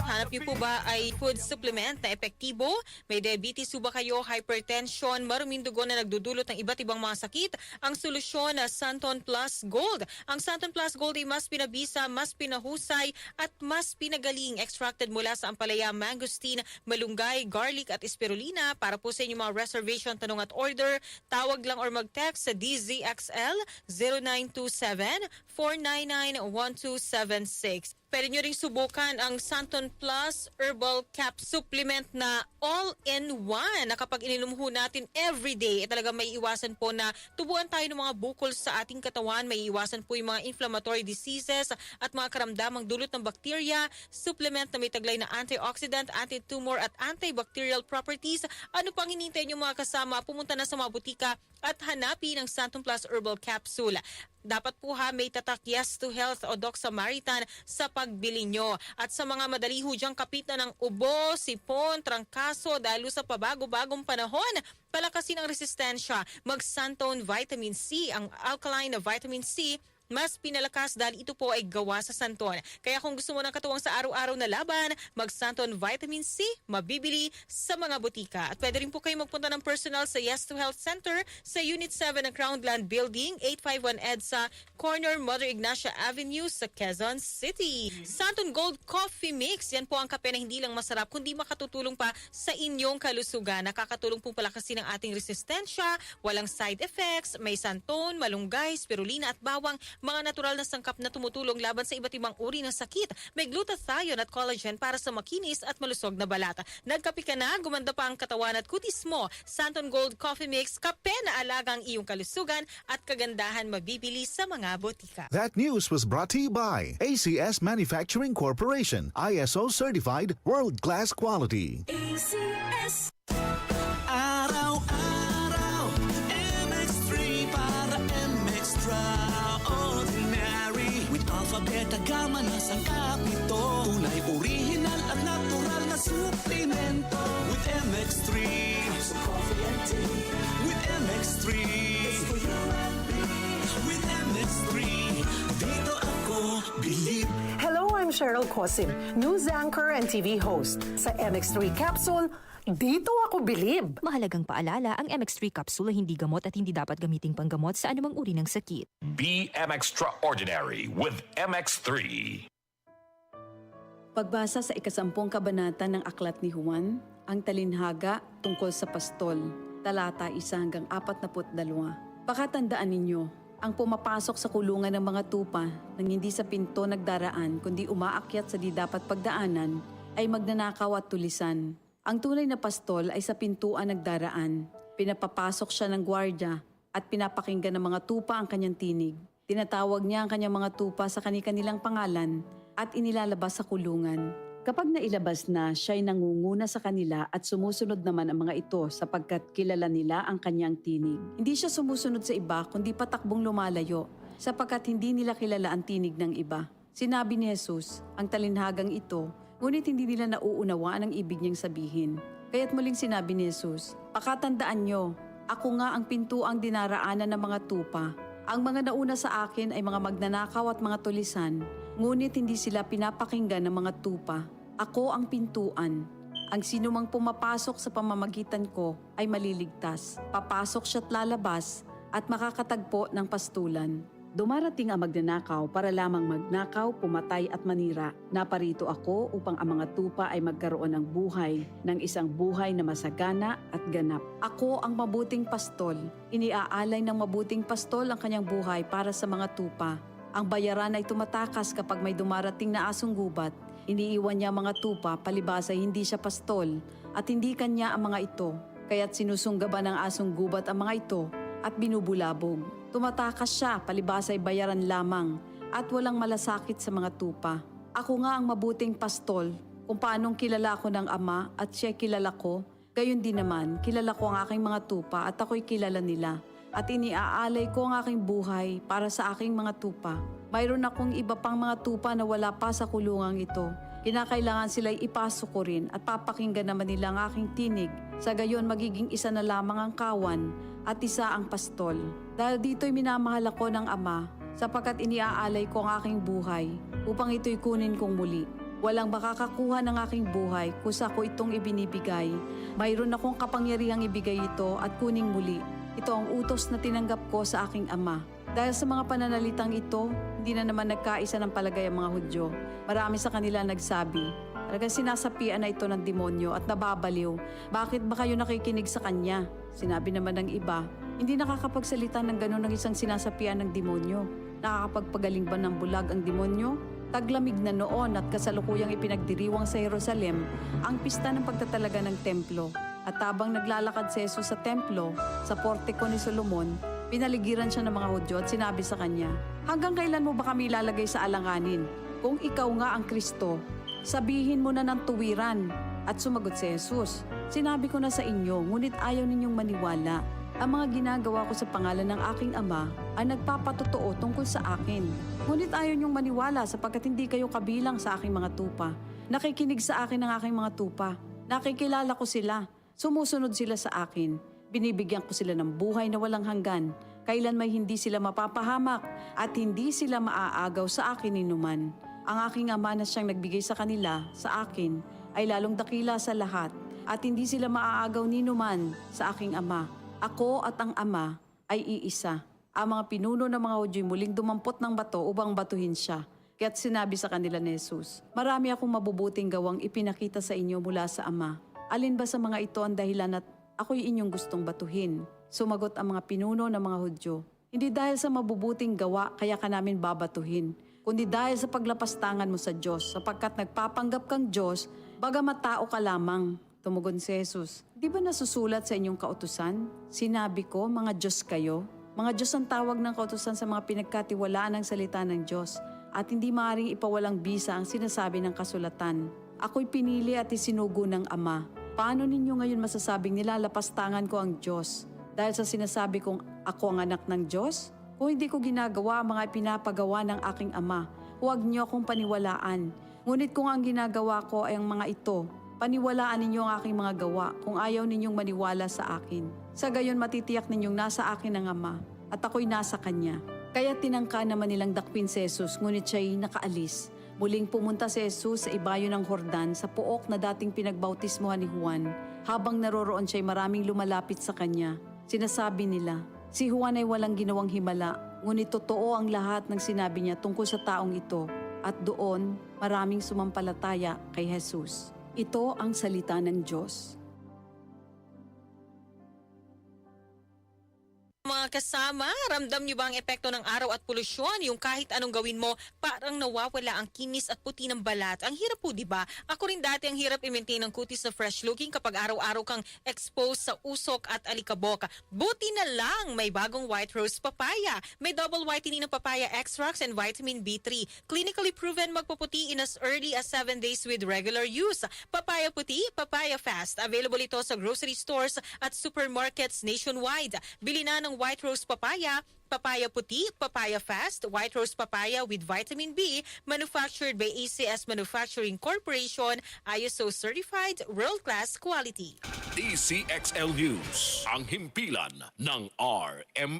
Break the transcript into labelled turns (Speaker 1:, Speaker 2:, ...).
Speaker 1: Hanap niyo po ba ay food supplement na epektibo? May diabetes po ba kayo, hypertension, maruming dugo na nagdudulot ng iba't ibang mga sakit? Ang solusyon na Santon Plus Gold. Ang Santon Plus Gold ay mas pinabisa, mas pinahusay at mas pinagaling. Extracted mula sa ampalaya, mangosteen, malunggay, garlic at spirulina. Para po sa inyong mga reservation, tanong at order, tawag lang or mag-text sa DZXL 0927 499-1276. Pwede nyo ring subukan ang Santon Plus Herbal Cap Supplement na all-in-one na kapag ininom ho natin everyday, talaga may iwasan po na tubuan tayo ng mga bukol sa ating katawan, may iwasan po yung mga inflammatory diseases at mga karamdamang dulot ng bakterya. Supplement na may taglay na antioxidant, anti-tumor at antibacterial properties. Ano pang hinintay nyo mga kasama? Pumunta na sa mga butika at hanapin ang Santon Plus Herbal Capsule. Dapat po may tatak Yes to Health o Doc Samaritan sa pagbili nyo. At sa mga madali ho diyang kapitan ng ubo, sipon, trangkaso dahil sa pabago-bagong panahon, palakasin ang resistensya. Mag-Santon Vitamin C, ang alkaline na vitamin C, mas pinalakas dahil ito po ay gawa sa santon. Kaya kung gusto mo ng katuwang sa araw-araw na laban, mag-Santon Vitamin C, mabibili sa mga butika. At pwede rin po kayo magpunta ng personal sa Yes to Health Center sa Unit 7 ng Crownland Building, 851 EDSA, corner Mother Ignacia Avenue sa Quezon City. Santon Gold Coffee Mix, yan po ang kape na hindi lang masarap, kundi makatutulong pa sa inyong kalusugan. Nakakatulong pong palakasin ang ating resistensya, walang side effects, may santon, malunggay, spirulina at bawang, mga natural na sangkap na tumutulong laban sa iba't ibang uri ng sakit. May glutathione at collagen para sa makinis at malusog na balat. Nagkape ka na, gumanda pa ang katawan at kutis mo. Santon Gold Coffee Mix, kape na alagang iyong kalusugan at kagandahan mabibili sa mga botika.
Speaker 2: That news was brought to you by ACS Manufacturing Corporation, ISO certified world-class quality.
Speaker 3: ACS.
Speaker 4: Araw-araw, MX3 para MX-Traordinary. With Alpha Beta Gamma na sangkap ito, tunay original at natural na suplemento. With MX3,
Speaker 3: So coffee and tea.
Speaker 4: with MX3,
Speaker 3: It's for you and me.
Speaker 4: with MX3, dito ako believe.
Speaker 5: Hello, I'm Cheryl Cosim, news anchor and TV host. Sa MX3 Capsule, dito ako bilib.
Speaker 6: Mahalagang paalala, ang MX3 capsule ay hindi gamot at hindi dapat gamiting panggamot sa anumang uri ng sakit.
Speaker 7: Be Extraordinary with MX3.
Speaker 8: Pagbasa sa ikasampung kabanata ng Aklat ni Juan, ang talinhaga tungkol sa pastol, talata 1-42. Pakatandaan ninyo, ang pumapasok sa kulungan ng mga tupa nang hindi sa pinto nagdaraan kundi umaakyat sa di dapat pagdaanan ay magnanakaw at tulisan. Ang tunay na pastol ay sa pintuan nagdaraan. Pinapapasok siya ng gwardya at pinapakinggan ng mga tupa ang kanyang tinig. Tinatawag niya ang kanyang mga tupa sa kani-kanilang pangalan at inilalabas sa kulungan. Kapag nailabas na, siya'y nangunguna sa kanila at sumusunod naman ang mga ito sapagkat kilala nila ang kanyang tinig. Hindi siya sumusunod sa iba kundi patakbong lumalayo sapagkat hindi nila kilala ang tinig ng iba. Sinabi ni Jesus, ang talinhagang ito, ngunit hindi nila nauunawaan ang ibig niyang sabihin. Kaya't muling sinabi ni Jesus, pakatandaan nyo, ako nga ang pintuang dinaraanan ng mga tupa. Ang mga nauna sa akin ay mga magnanakaw at mga tulisan, ngunit hindi sila pinapakinggan ng mga tupa. Ako ang pintuan. Ang sinumang pumapasok sa pamamagitan ko ay maliligtas. Papasok siya't lalabas at makakatagpo ng pastulan. Dumarating ang magnanakaw para lamang magnakaw, pumatay at manira. Naparito ako upang ang mga tupa ay magkaroon ng buhay, ng isang buhay na masagana at ganap. Ako ang mabuting pastol. Iniaalay ng mabuting pastol ang kanyang buhay para sa mga tupa. Ang bayaran ay tumatakas kapag may dumarating na asong gubat. Iniiwan niya mga tupa, palibas ay hindi siya pastol at hindi kanya ang mga ito. Kaya't sinusunggaban ng asong gubat ang mga ito at binubulabog. Tumatakas siya, palibas ay bayaran lamang at walang malasakit sa mga tupa. Ako nga ang mabuting pastol, kung paanong kilala ko ng Ama at siya kilala ko, gayon din naman kilala ko ang aking mga tupa at ako'y kilala nila. At iniaalay ko ang aking buhay para sa aking mga tupa. Mayroon akong iba pang mga tupa na wala pa sa kulungang ito. Kinakailangan sila'y ipasok ko rin at papakinggan naman nila ang aking tinig. Sa gayon magiging isa na lamang ang kawan at isa ang pastol. Dahil dito'y minamahal ako ng Ama sapagkat iniaalay ko ang aking buhay upang ito'y kunin kong muli. Walang makakakuha ng aking buhay kung sa ako itong ibinibigay. Mayroon akong kapangyarihang ibigay ito at kuning muli. Ito ang utos na tinanggap ko sa aking ama. Dahil sa mga pananalitang ito, hindi na naman nagkaisa ng palagay ang mga Hudyo. Marami sa kanila nagsabi, talagang sinasapian na ito ng demonyo at nababaliw. Bakit ba kayo nakikinig sa kanya? Sinabi naman ng iba, hindi nakakapagsalita ng gano'n ng isang sinasapian ng demonyo. Nakakapagpagaling ba ng bulag ang demonyo? Taglamig na noon at kasalukuyang ipinagdiriwang sa Jerusalem ang pista ng pagtatalaga ng templo. At habang naglalakad si Jesus sa templo, sa portiko ni Solomon, pinaligiran siya ng mga Hudyo at sinabi sa kanya, hanggang kailan mo ba kami ilalagay sa alanganin? Kung ikaw nga ang Kristo, sabihin mo na ng tuwiran. At sumagot si Jesus, sinabi ko na sa inyo, ngunit ayaw ninyong maniwala. Ang mga ginagawa ko sa pangalan ng aking ama ay nagpapatotoo tungkol sa akin. Ngunit ayaw niyong maniwala sapagkat hindi kayo kabilang sa aking mga tupa. Nakikinig sa akin ang aking mga tupa. Nakikilala ko sila. Sumusunod sila sa akin. Binibigyan ko sila ng buhay na walang hanggan. Kailan may hindi sila mapapahamak at hindi sila maaagaw sa akin ninuman. Ang aking ama na siyang nagbigay sa kanila, sa akin, ay lalong dakila sa lahat at hindi sila maaagaw ninuman sa aking ama. Ako at ang ama ay iisa. Ang mga pinuno ng mga Hudyo muling dumampot ng bato upang batuhin siya. Kaya't sinabi sa kanila ni Jesus, marami akong mabubuting gawang ipinakita sa inyo mula sa ama. Alin ba sa mga ito ang dahilan at ako'y inyong gustong batuhin? Sumagot ang mga pinuno ng mga Hudyo, hindi dahil sa mabubuting gawa kaya ka namin babatuhin, kundi dahil sa paglapastangan mo sa Diyos, sapagkat nagpapanggap kang Diyos, bagamat tao ka lamang. Tumugon si Jesus, di ba nasusulat sa inyong kautusan? Sinabi ko, mga Diyos kayo. Mga Diyos ang tawag ng kautusan sa mga pinagkatiwalaan ng salita ng Diyos at hindi maaaring ipawalang bisa ang sinasabi ng kasulatan. Ako'y pinili at isinugo ng Ama. Paano ninyo ngayon masasabing nilalapastangan ko ang Diyos? Dahil sa sinasabi kong ako ang anak ng Diyos? Kung hindi ko ginagawa ang mga pinapagawa ng aking Ama, huwag niyo akong paniwalaan. Ngunit kung ang ginagawa ko ay ang mga ito, paniwalaan ninyo ang aking mga gawa kung ayaw ninyong maniwala sa akin. Sa gayon matitiyak ninyong nasa akin ang Ama at ako'y nasa Kanya. Kaya tinangka naman nilang dakpin si Jesus ngunit siya'y nakaalis. Muling pumunta si Jesus sa ibayo ng Jordan sa pook na dating pinagbautismohan ni Juan. Habang naroroon siya'y maraming lumalapit sa Kanya. Sinasabi nila, si Juan ay walang ginawang himala, ngunit totoo ang lahat ng sinabi niya tungkol sa taong ito. At doon, maraming sumampalataya kay Jesus. Ito ang salita ng Diyos.
Speaker 1: Mga kasama, ramdam niyo ba ang epekto ng araw at polusyon? Yung kahit anong gawin mo, parang nawawala ang kinis at puti ng balat. Ang hirap po, di ba? Ako rin dati ang hirap i-maintain ang kutis na fresh looking kapag araw-araw kang exposed sa usok at alikabok. Buti na lang, may bagong White Rose Papaya. May double whitening ng papaya extracts and vitamin B3. Clinically proven magpuputi in as early as 7 days with regular use. Papaya puti, papaya fast. Available ito sa grocery stores at supermarkets nationwide. Bili na ng White Rose Papaya, papaya puti, papaya fast, White Rose Papaya with vitamin B, manufactured by ACS Manufacturing Corporation, ISO certified world-class quality.
Speaker 7: DCXL News, ang himpilan ng RM